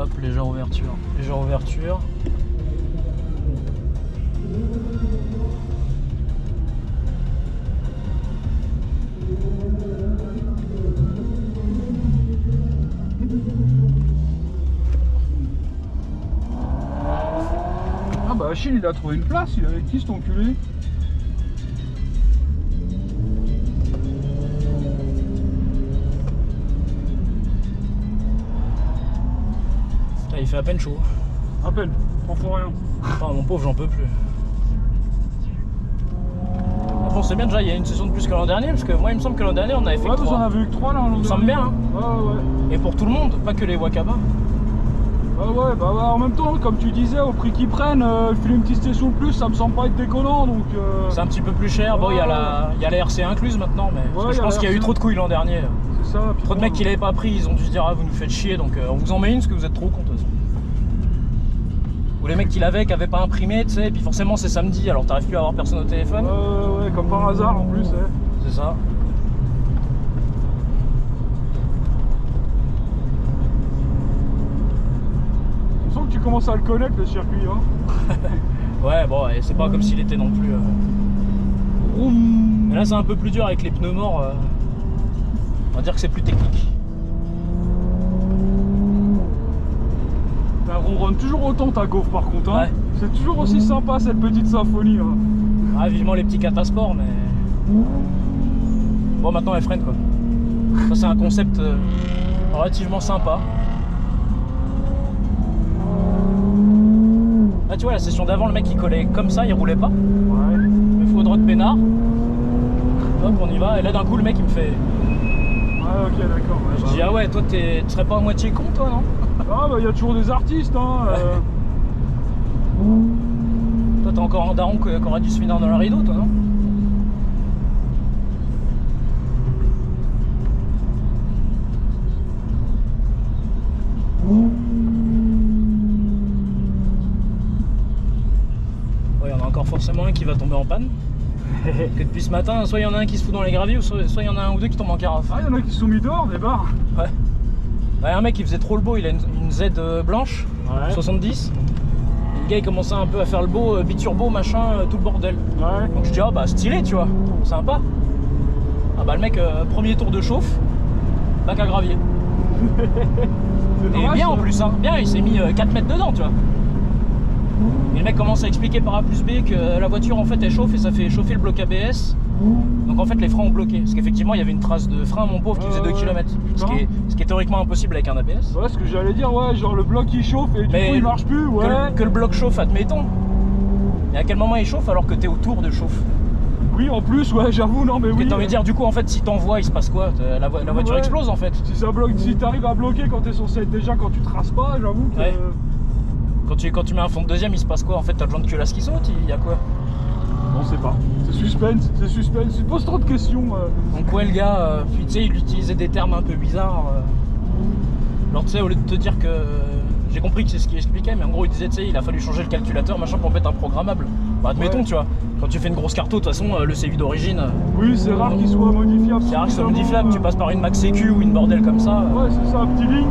Hop, légère ouverture. Légère ouverture. Ah bah Achille il a trouvé une place, il est avec qui cet enculé? Là, il fait à peine chaud. À peine, pas pour rien. Ah, mon pauvre, j'en peux plus. Bon, c'est bien déjà, il y a une session de plus que l'an dernier, parce que moi il me semble que l'an dernier on avait fait Ouais, que vous 3. en avez eu que 3 là l'an dernier. Ça me semble bien, hein. Ouais. Et pour tout le monde, pas que les Wakaba. Ouais, bah en même temps, comme tu disais, au prix qu'ils prennent, filer une petite session de plus, ça me semble pas être déconnant donc. C'est un petit peu plus cher. Bon, il y a la RC incluse maintenant, mais parce que je pense qu'il y a eu trop de couilles l'an dernier. C'est ça. Trop de mecs qui l'avaient pas pris, ils ont dû se dire ah vous nous faites chier, donc on vous en met une parce que vous êtes trop con de toute façon. Ou les mecs qui l'avaient, qui avaient pas imprimé, tu sais, et puis forcément c'est samedi, alors t'arrives plus à avoir personne au téléphone. Ouais, comme par hasard en plus. C'est ça. On sent que tu commences à le connaître le circuit, hein. Ouais, bon, et c'est pas comme s'il était non plus. Mais là c'est un peu plus dur avec les pneus morts. On va dire que c'est plus technique. Elle ronronne toujours autant ta gaufre par contre, hein. Ouais. C'est toujours aussi sympa cette petite symphonie, hein. Ah, vivement les petits catasports, mais. Bon, maintenant elle freine quoi. Ça, c'est un concept relativement sympa. Là, tu vois, la session d'avant, le mec il collait comme ça, il roulait pas. Ouais. Il me faut droit de peinard. Hop, on y va. Et là, d'un coup, le mec il me fait. Ouais, ok, d'accord. Ouais, Je dis, ah ouais, toi, tu serais pas à moitié con, toi, non? Ah, bah, il y a toujours des artistes, hein. Toi, t'as encore un daron qui aurait dû se finir dans le rideau, toi, non? Ouais, il y en a encore forcément un qui va tomber en panne. Que depuis ce matin, soit il y en a un qui se fout dans les graviers, ou soit il y en a un ou deux qui tombent en carafe. Ah, il y en a qui se sont mis dehors, des bars. Ouais. Ouais, un mec il faisait trop le beau, il a une Z blanche, Ouais. 70. Et le gars il commençait un peu à faire le beau, biturbo, machin, tout le bordel. Ouais. Donc je dis, ah bah stylé, tu vois, sympa. Ah bah le mec, premier tour de chauffe, bac à gravier. C'est Et dommage, bien ça. en plus, hein, bien, il s'est mis 4 mètres dedans, tu vois. Et le mec commence à expliquer par A plus B que la voiture en fait elle chauffe et ça fait chauffer le bloc ABS. Donc en fait les freins ont bloqué. Parce qu'effectivement il y avait une trace de frein, mon pauvre, qui faisait 2 km. Ce qui est théoriquement impossible avec un ABS. Ouais, ce que j'allais dire, ouais, genre le bloc il chauffe et du Mais coup il marche plus, ouais. Que le bloc chauffe, admettons. Et à quel moment il chauffe alors que t'es autour de chauffe? Oui, en plus, ouais, j'avoue, non, mais Et oui. t'as envie de dire, du coup, en fait, si t'envoies, il se passe quoi? La voiture Ouais. explose en fait. Si ça bloque, si t'arrives à bloquer quand t'es censé être déjà, quand tu traces pas, j'avoue que. Ouais. Quand tu mets un fond de deuxième, il se passe quoi? En fait, t'as le joint de culasse qui saute, il y a quoi? On sait pas. C'est suspense, c'est suspense. Tu te poses trop de questions. Donc ouais, le gars, puis tu sais, il utilisait des termes un peu bizarres. Alors tu sais, au lieu de te dire que... J'ai compris que c'est ce qu'il expliquait, mais en gros il disait, tu sais, il a fallu changer le calculateur, machin, pour mettre un programmable. Bah admettons, Ouais. tu vois, quand tu fais une grosse carto, de toute façon, le CV d'origine, Oui, c'est rare qu'il soit modifiable. c'est rare que ce soit suffisamment, modifiable, tu passes par une Max Sécu ou une bordel comme ça. Ouais, c'est ça, un petit link.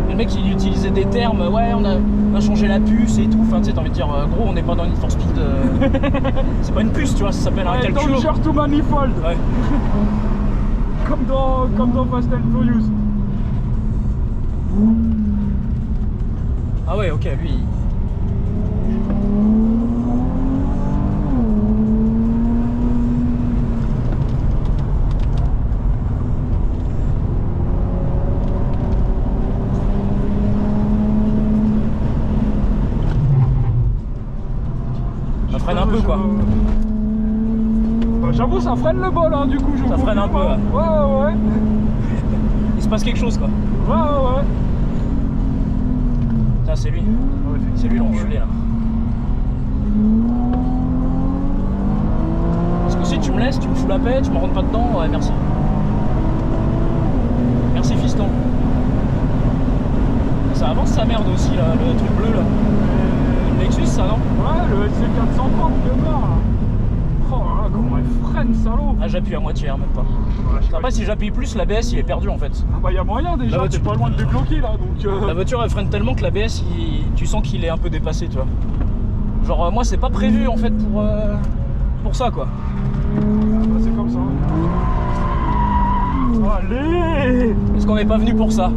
Et le mec il utilisait des termes, ouais, on a changé la puce et tout, enfin tu sais, t'as envie de dire, gros, on n'est pas dans Need for Speed, c'est pas une puce, tu vois, ça s'appelle un Ouais, calculo. Danger to Manifold. Ouais. Comme dans Fast and Furious. Ah ouais, ok, lui. Ça freine un peu quoi. Bah, j'avoue, ça freine le bol, hein, du coup. Ça freine un peu, Ouais. Il se passe quelque chose quoi. Ouais. Ça c'est lui. C'est lui l'enculé là. Parce que si tu me laisses, tu me fous la paix, tu me rentres pas dedans, ouais merci. Merci fiston. Ça avance sa merde aussi là, le truc bleu là. Le Lexus ça non? Ouais, le SC430 de mort, là. Oh là là, comment elle freine, salaud. Ah, j'appuie à moitié, hein, même pas. Ouais, Après, si j'appuie plus, l'ABS il est perdu en fait. Ah bah, y a moyen déjà, Là, t'es pas loin de débloquer là, donc... La voiture elle freine tellement que l'ABS, tu sens qu'il est un peu dépassé, tu vois. Genre, moi, c'est pas prévu en fait pour ça, quoi. Ah bah, c'est comme ça. Allez. Est-ce qu'on n'est pas venu pour ça?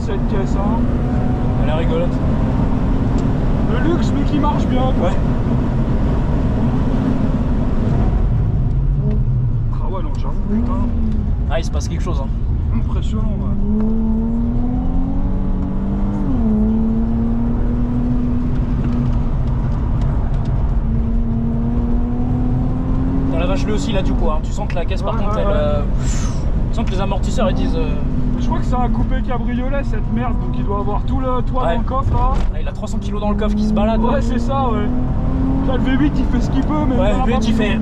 Cette caisse, hein. Elle est rigolote. Le luxe, mais qui marche bien, quoi. Ouais. Ah ouais, non, j'avoue, putain. Ah, il se passe quelque chose, hein. Impressionnant, ouais. Dans la vache-le aussi, là, du coup, hein. Tu sens que la caisse, par contre, elle... tu sens que les amortisseurs, ils disent... Je crois que c'est un coupé cabriolet cette merde, donc il doit avoir tout le toit dans le coffre là. Ah, il a 300 kg dans le coffre qui se balade. Ouais, c'est ça, ouais. Là, le V8 il fait ce qu'il peut, mais. Ouais, le V8 il fait.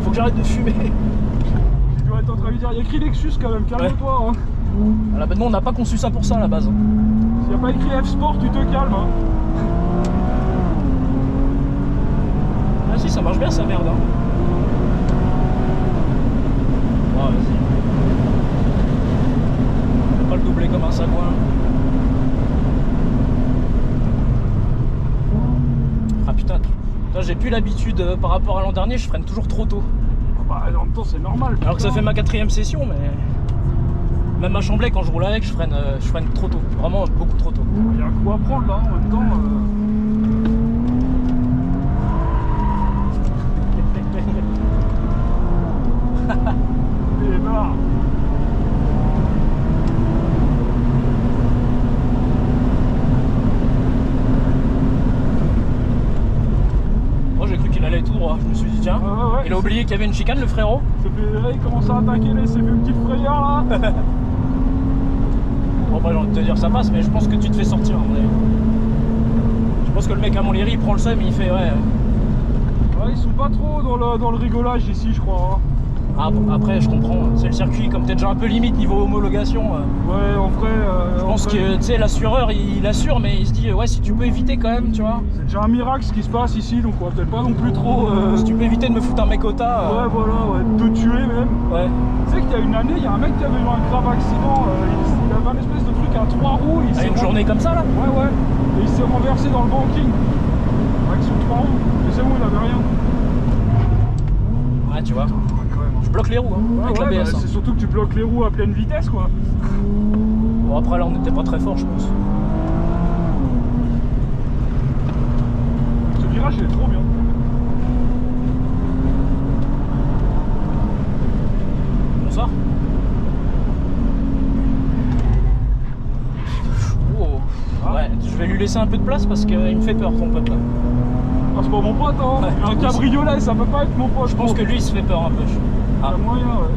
Faut que j'arrête de fumer. Tu dois être en train de lui dire, il y a écrit Lexus quand même, calme-toi. Hein. À la base, nous on n'a pas conçu ça pour ça à la base. S'il n'y a pas écrit F-Sport, tu te calmes. Hein. Ah si, ça marche bien sa merde. Hein. Oh, vas-y. Pas le doubler comme un sagouin. Ah putain, j'ai plus l'habitude par rapport à l'an dernier, je freine toujours trop tôt. Bah en même temps c'est normal. Putain. Alors que ça fait ma 4e session, mais même à Chamblay quand je roule avec, je freine trop tôt, vraiment beaucoup trop tôt. Il y a un coup à prendre là en même temps. Et bah. J'ai cru qu'il allait tout droit, je me suis dit tiens, ouais, il a oublié qu'il y avait une chicane le frérot. Il commence à attaquer il s'est fait une petite frayeur là. Bon bah j'ai envie de te dire ça passe, mais je pense que tu te fais sortir en vrai. Je pense que le mec à Montlhéry il prend le seum et il fait ouais. Ouais, ils sont pas trop dans le rigolage ici je crois. Hein. Ah, bon, après je comprends, c'est le circuit comme t'es déjà un peu limite niveau homologation. Ouais en vrai. Je pense que tu sais l'assureur il assure mais il se dit ouais si tu peux éviter quand même tu vois. C'est déjà un miracle ce qui se passe ici donc on va peut-être pas non plus trop. Si tu peux éviter de me foutre un mec au tas. Ouais voilà, ouais, de te tuer même. Ouais. Tu sais qu'il y a une année, il y a un mec qui avait eu un grave accident, il avait un espèce de truc à 3 roues. Une journée comme ça là. Ouais ouais. Et il s'est renversé dans le banking. Avec son 3 roues. Et c'est bon, il avait rien. Ouais tu vois. Je bloque les roues hein, avec ouais, l'ABS. Bah, c'est surtout que tu bloques les roues à pleine vitesse quoi. Bon après là on n'était pas très fort je pense. Ce virage il est trop bien. Bonsoir. Oh. Ouais, je vais lui laisser un peu de place parce qu'il me fait peur ton pote là. Ah, c'est pas mon pote hein. Ouais, un cabriolet ça peut pas être mon pote. Je pense que lui il se fait peur un peu. Il y a moyen ouais.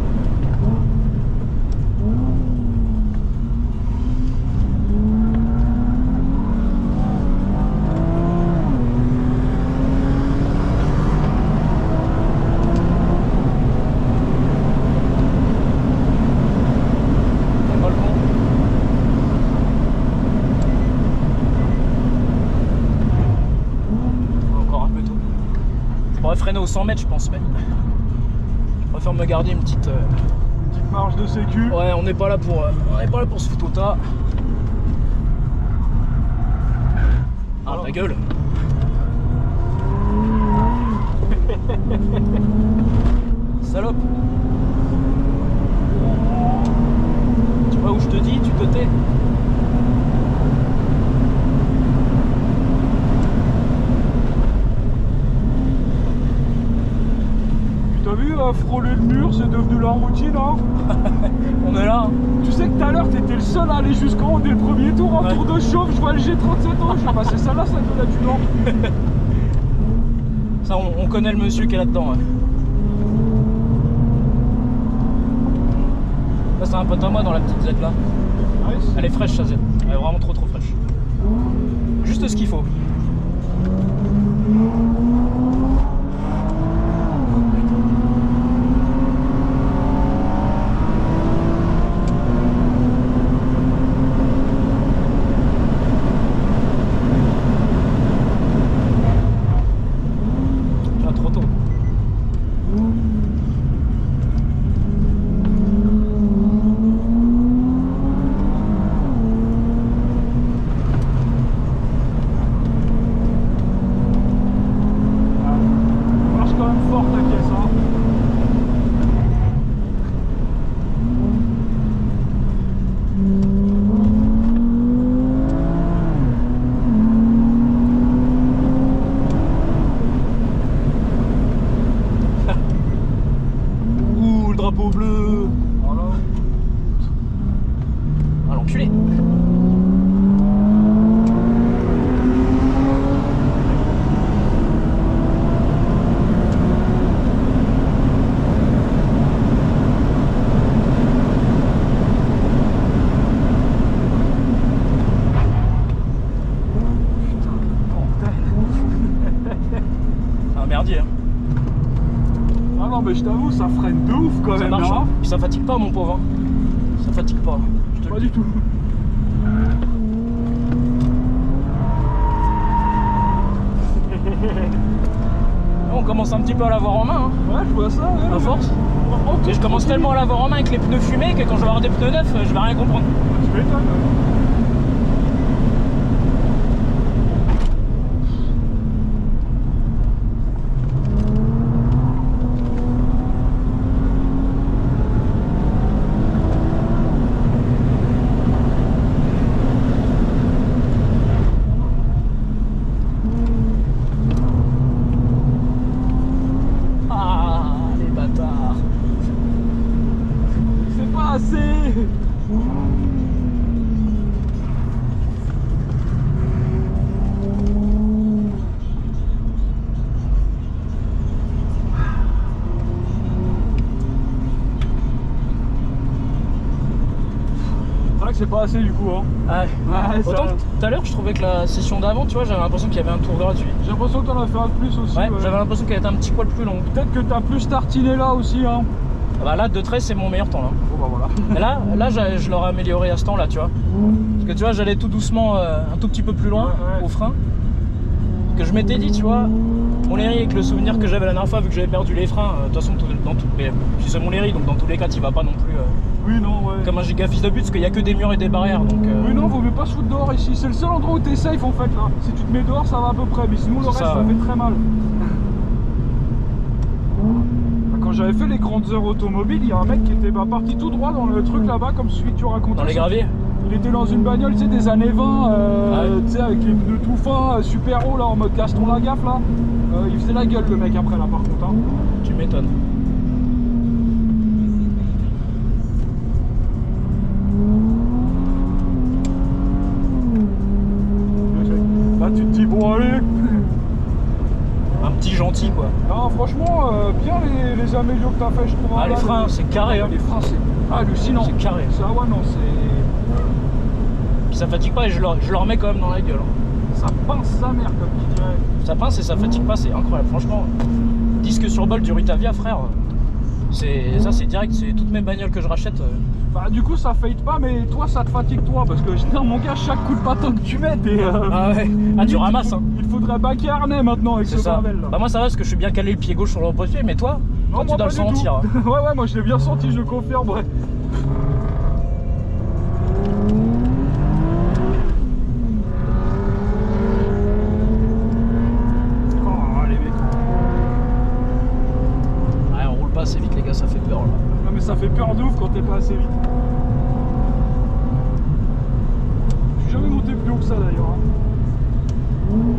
Freiner aux 100 mètres je pense, mais je préfère me garder une petite marge de sécu. Ouais, on n'est pas là pour se foutre au tas. Ah ta gueule. Salope. Tu vois où je te dis, tu te tais. frôler le mur, c'est devenu la routine. Hein. On est là. Hein. Tu sais que tout à l'heure, t'étais le seul à aller jusqu'en haut dès le premier tour. En Ouais. tour de chauffe, je vois le G37 ans. Je vais passer ça là, ça donne adjudant. Ça, on connaît le monsieur qui est là-dedans. Ouais. Là, c'est un pote à moi dans la petite Z là. Nice. Elle est fraîche, sa Z. Elle est vraiment trop fraîche. Juste ce qu'il faut. Ah, trop tôt. Marche quand même fort ta caisse. Hein. Ouh, le drapeau bleu. Voilà. Ah, l'enculé. C'est un merdier. Hein. Ah non, mais je t'avoue, ça freine de ouf quand Ça même. marche. Hein. Hein. Puis ça fatigue pas, mon pauvre. Hein. Ça fatigue pas. Je te le Pas dis. du tout. On commence un petit peu à l'avoir en main. Hein. Ouais, je vois ça. Ouais, À force. Ouais. Et je commence tellement à l'avoir en main avec les pneus fumés que quand je vais avoir des pneus neufs, je vais rien comprendre. Tu m'étonnes. Ah, les bâtards. C'est pas assez. C'est vrai que c'est pas assez du coup. Hein. Ouais. Ouais, ça- Autant que tout à l'heure, je trouvais que la session d'avant, tu vois, j'avais l'impression qu'il y avait un tour gratuit. J'ai l'impression que t'en as fait un de plus aussi. Ouais, ouais. j'avais l'impression qu'elle était un petit poil plus longue. Peut-être que t'as plus tartiné là aussi. Hein. Ah bah là, de 13, c'est mon meilleur temps là. Bon bah voilà. Mais là je l'aurais amélioré à ce temps-là, tu vois. Parce que tu vois, j'allais tout doucement, un tout petit peu plus loin, Ouais. au frein. Que je m'étais dit, tu vois, mon Léry, avec le souvenir que j'avais la dernière fois, vu que j'avais perdu les freins, de toute façon, dans tout, mais puis c'est mon Léry, donc dans tous les cas, tu vas pas non plus Oui, non, ouais. comme un giga fils de but, parce qu'il y a que des murs et des barrières, donc. Oui, non, vaut mieux pas se foutre dehors ici. C'est le seul endroit où t'es safe en fait là. Si tu te mets dehors, ça va à peu près, mais sinon le C'est reste, ça, ça ouais. fait très mal. Quand j'avais fait les grandes heures automobiles, il y a un mec qui était parti tout droit dans le truc là-bas, comme celui que tu racontais. Dans les graviers. Il était dans une bagnole, tu sais, des années 20, Ouais. tu sais, avec les pneus tout fins, super haut là, en mode Gaston Lagaffe là. Il faisait la gueule le mec après là par contre. Hein. Tu m'étonnes. Là tu te dis bon allez. Un petit gentil, quoi. Non, franchement, bien les amélios que t'as fait, je trouve. Ah, les là, freins, c'est carré, hein. Les freins, c'est hallucinant. C'est carré. Ça, ouais, non, c'est. Puis ça fatigue pas et je le remets quand même dans la gueule. Hein. Ça pince sa mère, comme tu dirais. Ça pince et ça fatigue pas, c'est incroyable. Franchement, disque sur bol du Rutavia, frère. Ça, c'est direct, c'est toutes mes bagnoles que je rachète. Bah, du coup, ça fade pas, mais toi, ça te fatigue, toi. Parce que, je veux dire, mon gars, chaque coup de bâton que tu mets, t'es. Ah ouais. Ah, tu ramasses, hein. Il faudrait baquer harnais maintenant avec C'est ce ça. bordel là. Bah, moi, ça va parce que je suis bien calé le pied gauche sur le repose-pied, mais toi, Non, tu moi, dois le pas du tout. sentir. Hein. Ouais, ouais, moi, je l'ai bien senti, je le confirme, ouais. Oh, les mecs. Ouais, on roule pas assez vite, les gars, ça fait peur là. Non, mais ça fait peur de ouf quand t'es pas assez vite. Je suis jamais monté plus haut que ça d'ailleurs. Hein.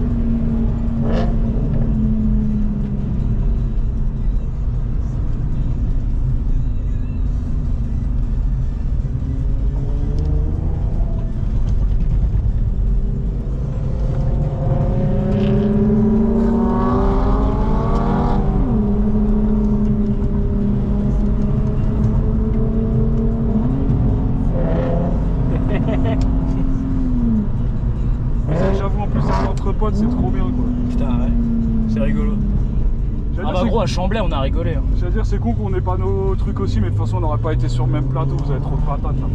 potes, c'est trop bien quoi. Putain, ouais. C'est rigolo. J'allais Ah dire, bah gros, à Chamblay, on a rigolé. Hein. j'allais dire, c'est con qu'on ait pas nos trucs aussi, mais de toute façon, on n'aurait pas été sur le même plateau, vous avez trop de patates là.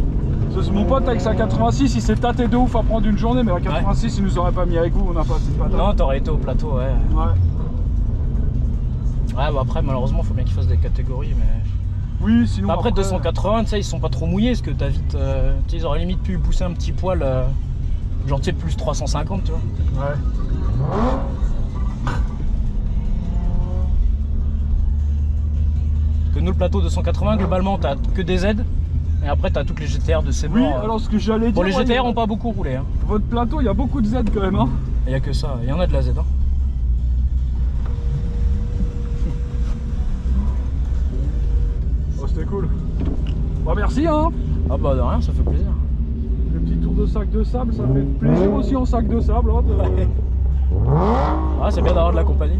C'est mon pote avec sa 86, il s'est tâté de ouf à prendre une journée, mais la 86, il nous aurait pas mis avec vous, on n'a pas assez de patates. Non, t'aurais été au plateau, ouais. Ouais. Ouais, bah après, malheureusement, faut bien qu'ils fassent des catégories, mais... Oui, sinon. Bah après 280, tu sais, ils sont pas trop mouillés, parce que t'as vite... tu sais, ils auraient limite pu pousser un petit poil, genre, tu sais, plus 350, tu vois. Ouais. Que nous, le plateau 280, globalement, t'as que des Z, et après, t'as toutes les GTR de ces Oui, alors ce que j'allais dire. Bon, les ouais, GTR ont pas beaucoup roulé, hein. Votre plateau, il y a beaucoup de Z quand même, hein. Il y a que ça, il y en a de la Z, hein. Oh, c'était cool. Bah, merci, hein. Ah bah de rien, ça fait plaisir. Le petit tour de sac de sable, ça fait plaisir aussi en sac de sable. Hein, Ah, c'est bien d'avoir de la compagnie.